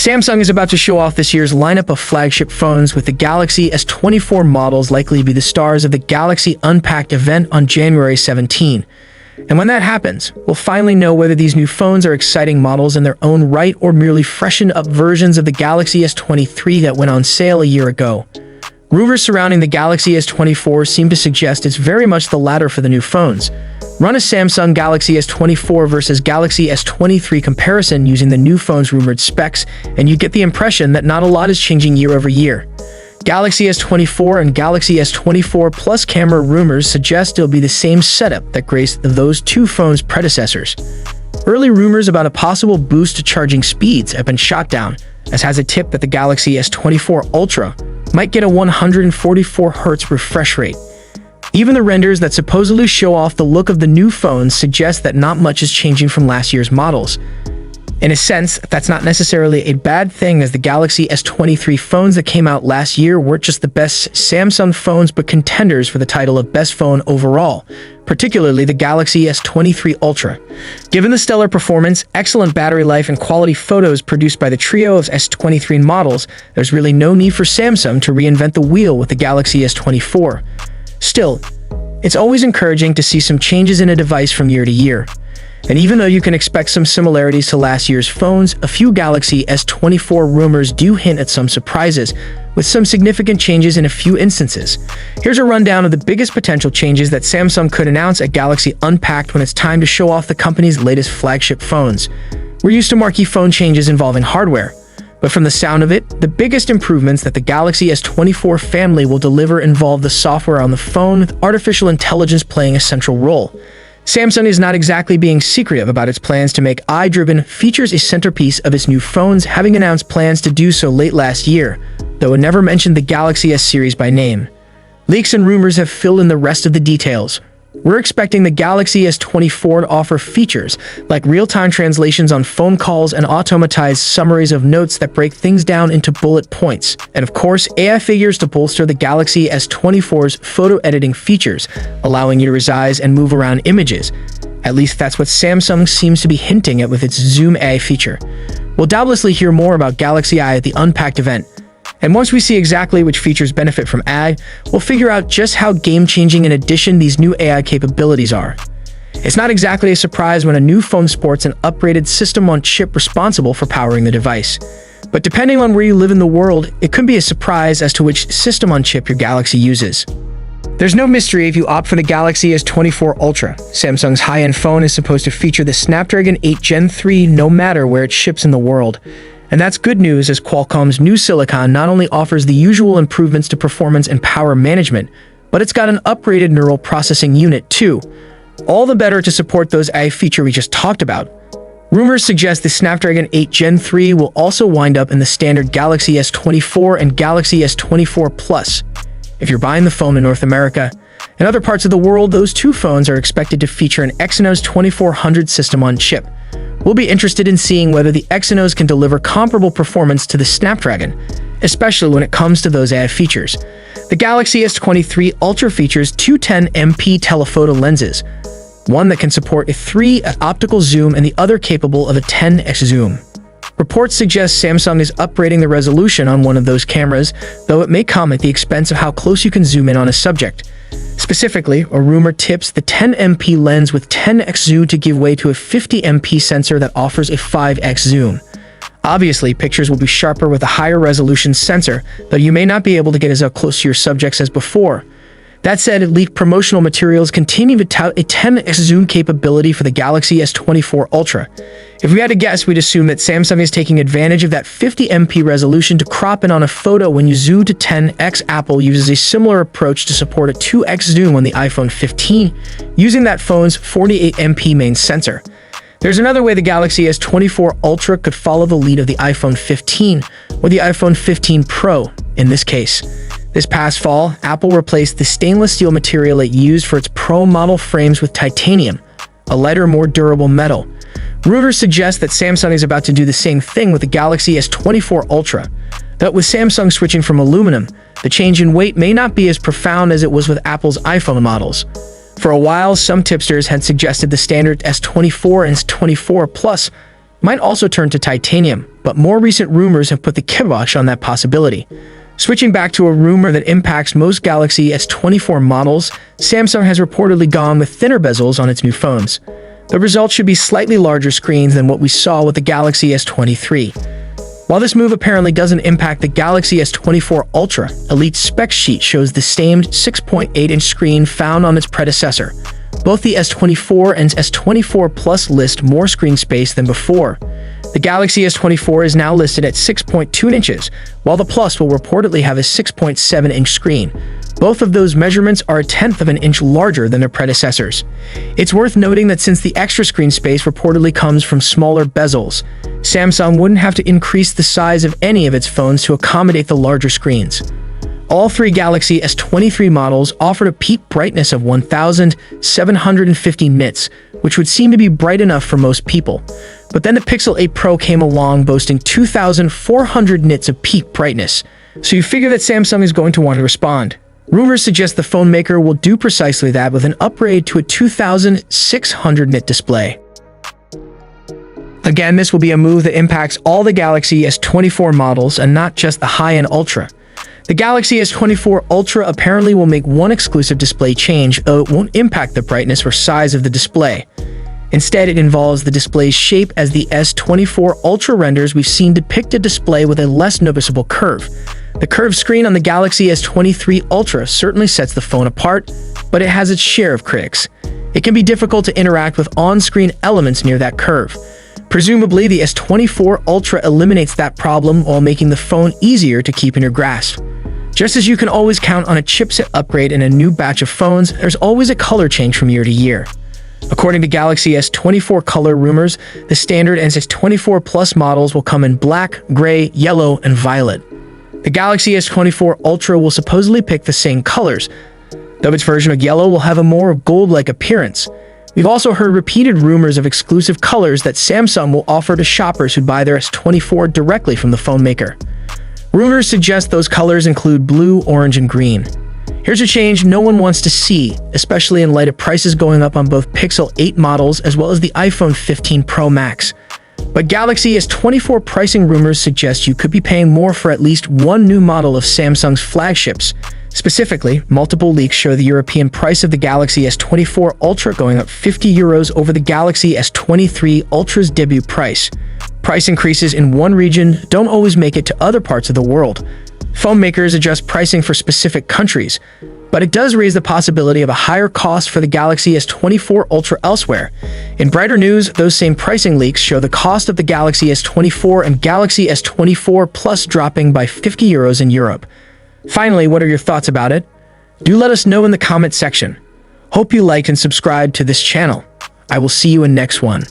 Samsung is about to show off this year's lineup of flagship phones, with the Galaxy S24 models likely to be the stars of the Galaxy Unpacked event on January 17. And when that happens, we'll finally know whether these new phones are exciting models in their own right or merely freshened up versions of the Galaxy S23 that went on sale a year ago. Rumors surrounding the Galaxy S24 seem to suggest it's very much the latter for the new phones. Run a Samsung Galaxy S24 versus Galaxy S23 comparison using the new phone's rumored specs, and you get the impression that not a lot is changing year over year. Galaxy S24 and Galaxy S24 Plus camera rumors suggest it'll be the same setup that graced those two phones' predecessors. Early rumors about a possible boost to charging speeds have been shot down, as has a tip that the Galaxy S24 Ultra might get a 144Hz refresh rate. Even the renders that supposedly show off the look of the new phones suggest that not much is changing from last year's models. In a sense, that's not necessarily a bad thing, as the Galaxy S23 phones that came out last year weren't just the best Samsung phones but contenders for the title of best phone overall, particularly the Galaxy S23 Ultra. Given the stellar performance, excellent battery life, and quality photos produced by the trio of S23 models, there's really no need for Samsung to reinvent the wheel with the Galaxy S24. Still, it's always encouraging to see some changes in a device from year to year. And even though you can expect some similarities to last year's phones, a few Galaxy S24 rumors do hint at some surprises, with some significant changes in a few instances. Here's a rundown of the biggest potential changes that Samsung could announce at Galaxy Unpacked when it's time to show off the company's latest flagship phones. We're used to marquee phone changes involving hardware, but from the sound of it, the biggest improvements that the Galaxy S24 family will deliver involve the software on the phone, with artificial intelligence playing a central role. Samsung is not exactly being secretive about its plans to make AI-driven features a centerpiece of its new phones, having announced plans to do so late last year, though it never mentioned the Galaxy S series by name. Leaks and rumors have filled in the rest of the details. We're expecting the Galaxy S24 to offer features like real-time translations on phone calls and automatized summaries of notes that break things down into bullet points. And of course, AI figures to bolster the Galaxy S24's photo editing features, allowing you to resize and move around images. At least that's what Samsung seems to be hinting at with its Zoom AI feature. We'll doubtlessly hear more about Galaxy AI at the Unpacked event. And once we see exactly which features benefit from AI, we'll figure out just how game-changing in addition these new AI capabilities are. It's not exactly a surprise when a new phone sports an upgraded system-on-chip responsible for powering the device. But depending on where you live in the world, it could be a surprise as to which system-on-chip your Galaxy uses. There's no mystery if you opt for the Galaxy S24 Ultra. Samsung's high-end phone is supposed to feature the Snapdragon 8 Gen 3 no matter where it ships in the world. And that's good news, as Qualcomm's new silicon not only offers the usual improvements to performance and power management, but it's got an upgraded neural processing unit too. All the better to support those AI features we just talked about. Rumors suggest the Snapdragon 8 Gen 3 will also wind up in the standard Galaxy S24 and Galaxy S24 Plus. If you're buying the phone in North America, in other parts of the world, those two phones are expected to feature an Exynos 2400 system on chip. We'll be interested in seeing whether the Exynos can deliver comparable performance to the Snapdragon, especially when it comes to those AI features. The Galaxy S23 Ultra features two 10MP telephoto lenses, one that can support a 3x optical zoom and the other capable of a 10x zoom. Reports suggest Samsung is upgrading the resolution on one of those cameras, though it may come at the expense of how close you can zoom in on a subject. Specifically, a rumor tips the 10MP lens with 10x zoom to give way to a 50MP sensor that offers a 5x zoom. Obviously, pictures will be sharper with a higher resolution sensor, though you may not be able to get as up close to your subjects as before. That said, leaked promotional materials continue to tout a 10x zoom capability for the Galaxy S24 Ultra. If we had to guess, we'd assume that Samsung is taking advantage of that 50MP resolution to crop in on a photo when you zoom to 10x. Apple uses a similar approach to support a 2x zoom on the iPhone 15, using that phone's 48MP main sensor. There's another way the Galaxy S24 Ultra could follow the lead of the iPhone 15 or the iPhone 15 Pro in this case. This past fall, Apple replaced the stainless steel material it used for its Pro model frames with titanium, a lighter, more durable metal. Rumors suggest that Samsung is about to do the same thing with the Galaxy S24 Ultra. But with Samsung switching from aluminum, the change in weight may not be as profound as it was with Apple's iPhone models. For a while, some tipsters had suggested the standard S24 and S24 Plus might also turn to titanium, but more recent rumors have put the kibosh on that possibility. Switching back to a rumor that impacts most Galaxy S24 models, Samsung has reportedly gone with thinner bezels on its new phones. The result should be slightly larger screens than what we saw with the Galaxy S23. While this move apparently doesn't impact the Galaxy S24 Ultra, Elite spec sheet shows the same 6.8-inch screen found on its predecessor. Both the S24 and S24 Plus list more screen space than before. The Galaxy S24 is now listed at 6.2 inches, while the Plus will reportedly have a 6.7-inch screen. Both of those measurements are a tenth of an inch larger than their predecessors. It's worth noting that since the extra screen space reportedly comes from smaller bezels, Samsung wouldn't have to increase the size of any of its phones to accommodate the larger screens. All three Galaxy S23 models offered a peak brightness of 1,750 nits, which would seem to be bright enough for most people. But then the Pixel 8 Pro came along boasting 2,400 nits of peak brightness, so you figure that Samsung is going to want to respond. Rumors suggest the phone maker will do precisely that with an upgrade to a 2,600 nit display. Again, this will be a move that impacts all the Galaxy S24 models and not just the high-end Ultra. The Galaxy S24 Ultra apparently will make one exclusive display change, though it won't impact the brightness or size of the display. Instead, it involves the display's shape, as the S24 Ultra renders we've seen depict a display with a less noticeable curve. The curved screen on the Galaxy S23 Ultra certainly sets the phone apart, but it has its share of critics. It can be difficult to interact with on-screen elements near that curve. Presumably, the S24 Ultra eliminates that problem while making the phone easier to keep in your grasp. Just as you can always count on a chipset upgrade in a new batch of phones, there's always a color change from year to year. According to Galaxy S24 color rumors, the standard and S24 Plus models will come in black, gray, yellow, and violet. The Galaxy S24 Ultra will supposedly pick the same colors, though its version of yellow will have a more gold-like appearance. We've also heard repeated rumors of exclusive colors that Samsung will offer to shoppers who buy their S24 directly from the phone maker. Rumors suggest those colors include blue, orange, and green. Here's a change no one wants to see, especially in light of prices going up on both Pixel 8 models as well as the iPhone 15 Pro Max. But Galaxy S24 pricing rumors suggest you could be paying more for at least one new model of Samsung's flagships. Specifically, multiple leaks show the European price of the Galaxy S24 Ultra going up €50 over the Galaxy S23 Ultra's debut price. Price increases in one region don't always make it to other parts of the world. Phone makers adjust pricing for specific countries, but it does raise the possibility of a higher cost for the Galaxy S24 Ultra elsewhere. In brighter news, those same pricing leaks show the cost of the Galaxy S24 and Galaxy S24 Plus dropping by €50 in Europe. Finally, what are your thoughts about it? Do let us know in the comment section. Hope you liked and subscribed to this channel. I will see you in next one.